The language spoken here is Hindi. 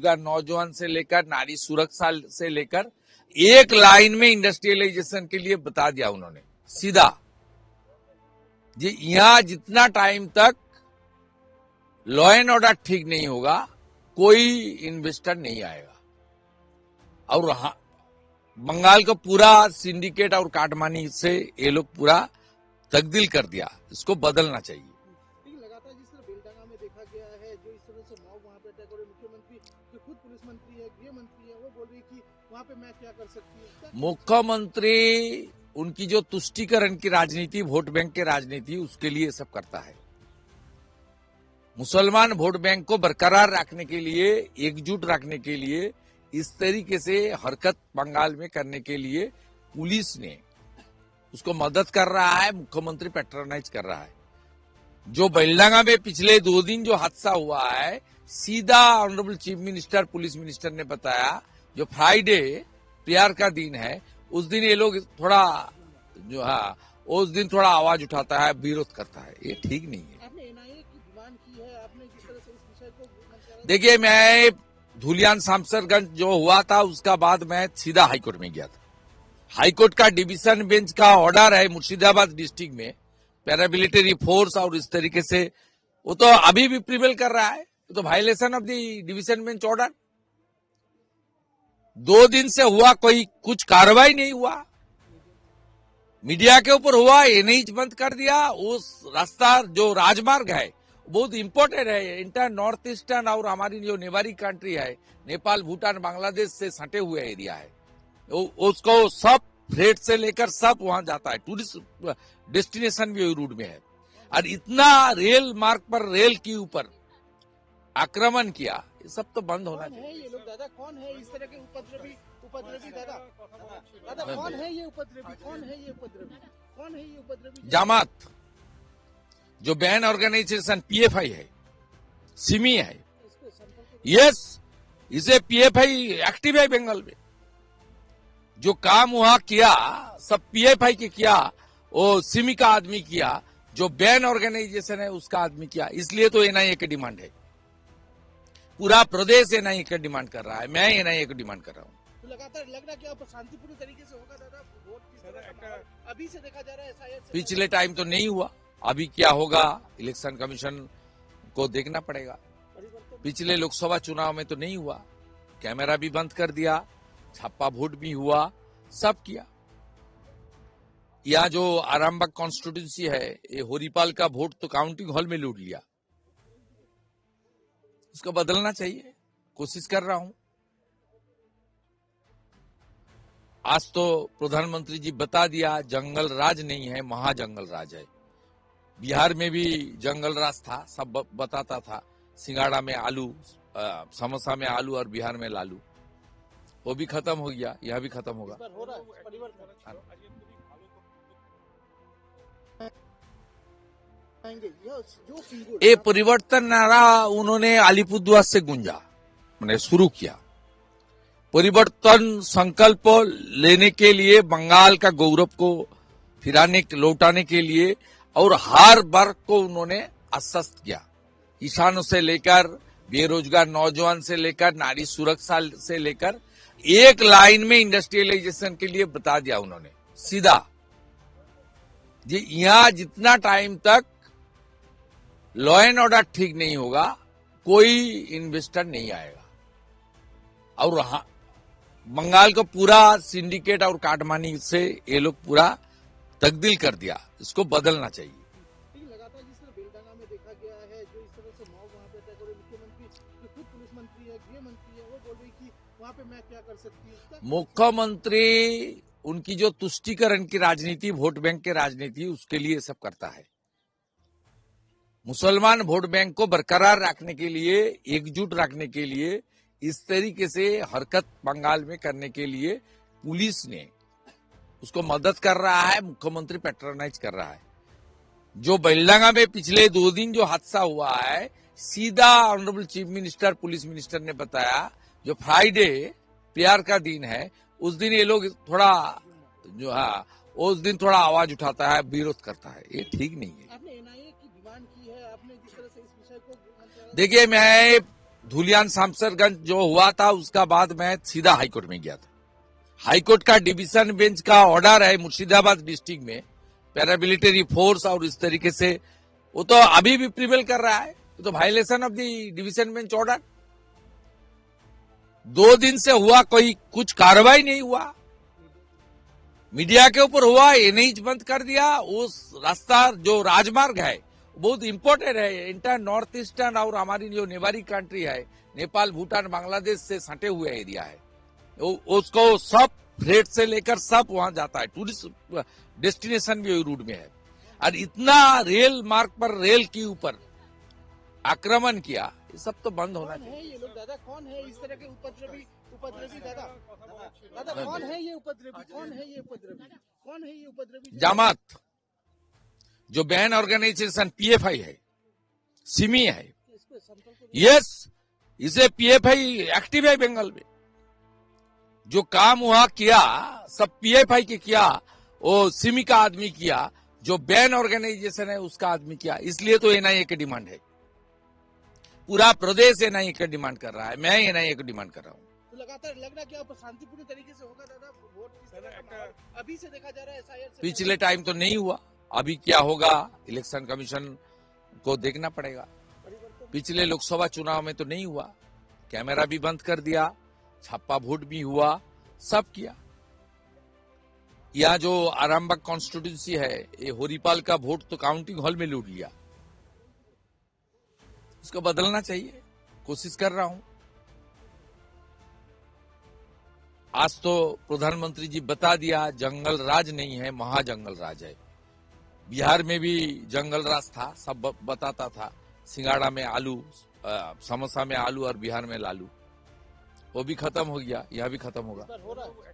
बेरोजगार नौजवान से लेकर नारी सुरक्षा से लेकर एक लाइन में इंडस्ट्रियलाइजेशन के लिए बता दिया उन्होंने सीधा। जी यहां जितना टाइम तक लॉ एंड ऑर्डर ठीक नहीं होगा कोई इन्वेस्टर नहीं आएगा। और बंगाल का पूरा सिंडिकेट और काटमानी से ये लोग पूरा तब्दील कर दिया, इसको बदलना चाहिए। लगातार जिस तरह बेलडांगा में देखा गया है, जो इस तरह से मॉब वहां पे अटैक हो रहे, मुख्यमंत्री जो खुद पुलिस मंत्री है, गृह मंत्री है, वो बोल रही कि वहां पे मैं क्या कर सकती हूँ। मुख्यमंत्री उनकी जो तुष्टीकरण की राजनीति, वोट बैंक की राजनीति, उसके लिए सब करता है। मुसलमान वोट बैंक को बरकरार रखने के लिए, एकजुट रखने के लिए इस तरीके से हरकत बंगाल में करने के लिए पुलिस ने उसको मदद कर रहा है, मुख्यमंत्री पैट्रोनाइज कर रहा है। जो बेलडांगा में पिछले 2 दिन जो हादसा हुआ है, सीधा honourable chief minister, police minister ने बताया जो फ्राइडे प्यार का दिन है, उस दिन ये लोग थोड़ा उस दिन थोड़ा आवाज उठाता है, विरोध करता है। ये ठीक नहीं है। आपने एनआईए की डिमांड की है, आपने जिस तरह से इस विषय को देखिए, मैं धुलियान शामसरगंज जो हुआ था उसका बाद मैं सीधा हाईकोर्ट में गया था। हाईकोर्ट का डिवीजन बेंच का ऑर्डर है मुर्शिदाबाद डिस्ट्रिक्ट में पैरामिलिट्री फोर्स और इस तरीके से, वो तो अभी भी प्रिवेल कर रहा है, तो violation of the division bench order. 2 दिन से हुआ, कोई कुछ कार्रवाई नहीं हुआ। मीडिया के ऊपर हुआ, एनएच बंद कर दिया। उस रास्ता जो राजमार्ग है बहुत इंपॉर्टेंट है, इंटर नॉर्थ ईस्टर्न और हमारी जो नेबारी कंट्री है, नेपाल, भूटान, बांग्लादेश से सटे हुए एरिया है, उसको सब फ्रेट से लेकर सब वहां जाता है, टूरिस्ट डेस्टिनेशन भी रूट में है। और इतना रेल मार्ग पर, रेल के ऊपर आक्रमण किया, ये सब तो बंद होना चाहिए। ये लोग दादा कौन है इस तरह के उपद्रवी दादा कौन है ये उपद्रवी? जमात जो बैन ऑर्गेनाइजेशन पीएफआई है, सिमी है, यस, इसे पीएफआई एक्टिव है बंगाल में। जो काम वहां किया सब पीएफआई के किया, वो सिमी का आदमी किया, जो बैन ऑर्गेनाइजेशन है उसका आदमी किया। इसलिए तो एनआईए की डिमांड है, पूरा प्रदेश एनआईए की डिमांड कर रहा है, मैं एनआईए की डिमांड कर रहा हूँ। तो लगातार लग रहा है कि अब शांतिपूर्ण तरीके से होगा दादा वोट, किस तरह अभी से देखा जा रहा है शायद पिछले टाइम तो नहीं हुआ, अभी क्या होगा इलेक्शन कमीशन को देखना पड़ेगा। पिछले लोकसभा चुनाव में तो नहीं हुआ, कैमरा भी बंद कर दिया, छापा वोट भी हुआ, सब किया। यहाँ जो आरामबाग कॉन्स्टिट्यूंसी है, ये होरीपाल का वोट तो काउंटिंग हॉल में लूट लिया, इसको बदलना चाहिए, कोशिश कर रहा हूं। आज तो प्रधानमंत्री जी बता दिया जंगल राज नहीं है, महाजंगल राज है। बिहार में भी जंगल राज था, सब बताता था, सिंगाड़ा में आलू, समोसा में आलू और बिहार में लालू, वो भी खत्म हो गया, यह भी खत्म होगा। ये परिवर्तन नारा उन्होंने अलीपुरद्वार से गूंजा, मैंने शुरू किया। परिवर्तन संकल्प लेने के लिए, बंगाल का गौरव को लौटाने के लिए, और हर वर्ग को उन्होंने आश्वस्त किया। किसानों से लेकर बेरोजगार नौजवान से लेकर नारी सुरक्षा से लेकर एक लाइन में इंडस्ट्रियलाइजेशन के लिए बता दिया उन्होंने सीधा। जी यहां जितना टाइम तक लॉ एंड ऑर्डर ठीक नहीं होगा कोई इन्वेस्टर नहीं आएगा। और बंगाल का पूरा सिंडिकेट और काटमानी से ये लोग पूरा तब्दील कर दिया, इसको बदलना चाहिए। लगातार जिस तरह बेलडांगा में देखा गया है, जो इस तरह से मॉब वहां पे अटैक हो रहे, मुख्यमंत्री जो खुद पुलिस मंत्री है, गृह मंत्री है, वो बोल रही कि वहां पे मैं क्या कर सकती हूँ। मुख्यमंत्री उनकी जो तुष्टीकरण की राजनीति, वोट बैंक की राजनीति, उसके लिए सब करता है। मुसलमान वोट बैंक को बरकरार रखने के लिए, एकजुट रखने के लिए इस तरीके से हरकत बंगाल में करने के लिए पुलिस ने उसको मदद कर रहा है, मुख्यमंत्री पैट्रोनाइज कर रहा है। जो बेलडांगा में पिछले 2 दिन जो हादसा हुआ है, सीधा honourable chief minister, police minister ने बताया जो फ्राइडे प्यार का दिन है, उस दिन ये लोग थोड़ा उस दिन थोड़ा आवाज उठाता है, विरोध करता है। ये ठीक नहीं है। आपने एनआईए की डिमांड की है, आपने जिस तरह से इस विषय को देखिए, मैं धुलियान शामसरगंज जो हुआ था उसका बाद मैं सीधा हाईकोर्ट में गया था। हाईकोर्ट का डिवीजन बेंच का ऑर्डर है मुर्शिदाबाद डिस्ट्रिक्ट में पैरामिलिट्री फोर्स और इस तरीके से, वो तो अभी भी प्रिवेल कर रहा है, वो तो violation of the division bench order. 2 दिन से हुआ, कोई कुछ कार्रवाई नहीं हुआ। मीडिया के ऊपर हुआ, एनएच बंद कर दिया। उस रास्ता जो राजमार्ग है बहुत इंपॉर्टेंट है, इंटर नॉर्थ ईस्टर्न और हमारी जो नेबारी कंट्री है नेपाल, भूटान, बांग्लादेश से सटे हुए एरिया है, उसको सब फ्रेट से लेकर सब वहां जाता है, टूरिस्ट डेस्टिनेशन भी रूट में है। और इतना रेल मार्ग पर रेल के ऊपर आक्रमण किया, ये सब तो बंद होना कौन चाहिए। है ये लोग दादा? कौन है इस तरह के उपद्रवी दादा? दादा कौन है ये उपद्रवी? कौन है ये उपद्रवी? कौन है ये उपद्रवी? जामात जो बैन ऑर्गेनाइजेशन पीएफआई है, सिमी है, इस पे संपर्क यस, इसे पीएफआई एक्टिव है बंगाल में। जो काम वहां किया सब पीएफआई के किया, वो सिमी का आदमी किया, जो बैन ऑर्गेनाइजेशन है उसका आदमी किया। इसलिए तो एनआईए की डिमांड है, पूरा प्रदेश एनआईए की डिमांड कर रहा है, मैं एनआईए की डिमांड कर रहा हूँ। तो लगातार लग रहा है कि अब शांतिपूर्ण तरीके से होगा दादा वोट? किस तरह का माहौल अभी से देखा जा रहा है एसआईआर से? पिछले टाइम तो नहीं हुआ, अभी क्या होगा इलेक्शन कमीशन को देखना पड़ेगा। पिछले लोकसभा चुनाव में तो नहीं हुआ, कैमरा भी बंद कर दिया, छापा वोट भी हुआ, सब किया। यह जो आरामबाग कॉन्स्टिट्यूंसी है, ये होरीपाल का वोट तो काउंटिंग हॉल में लूट लिया, उसको बदलना चाहिए, कोशिश कर रहा हूं। आज तो प्रधानमंत्री जी बता दिया जंगल राज नहीं है, महाजंगल राज है। बिहार में भी जंगल राज था, सब बताता था, सिंगाड़ा में आलू, समोसा में आलू और बिहार में लालू, वो भी खत्म हो गया, यह भी खत्म होगा। हो रहा है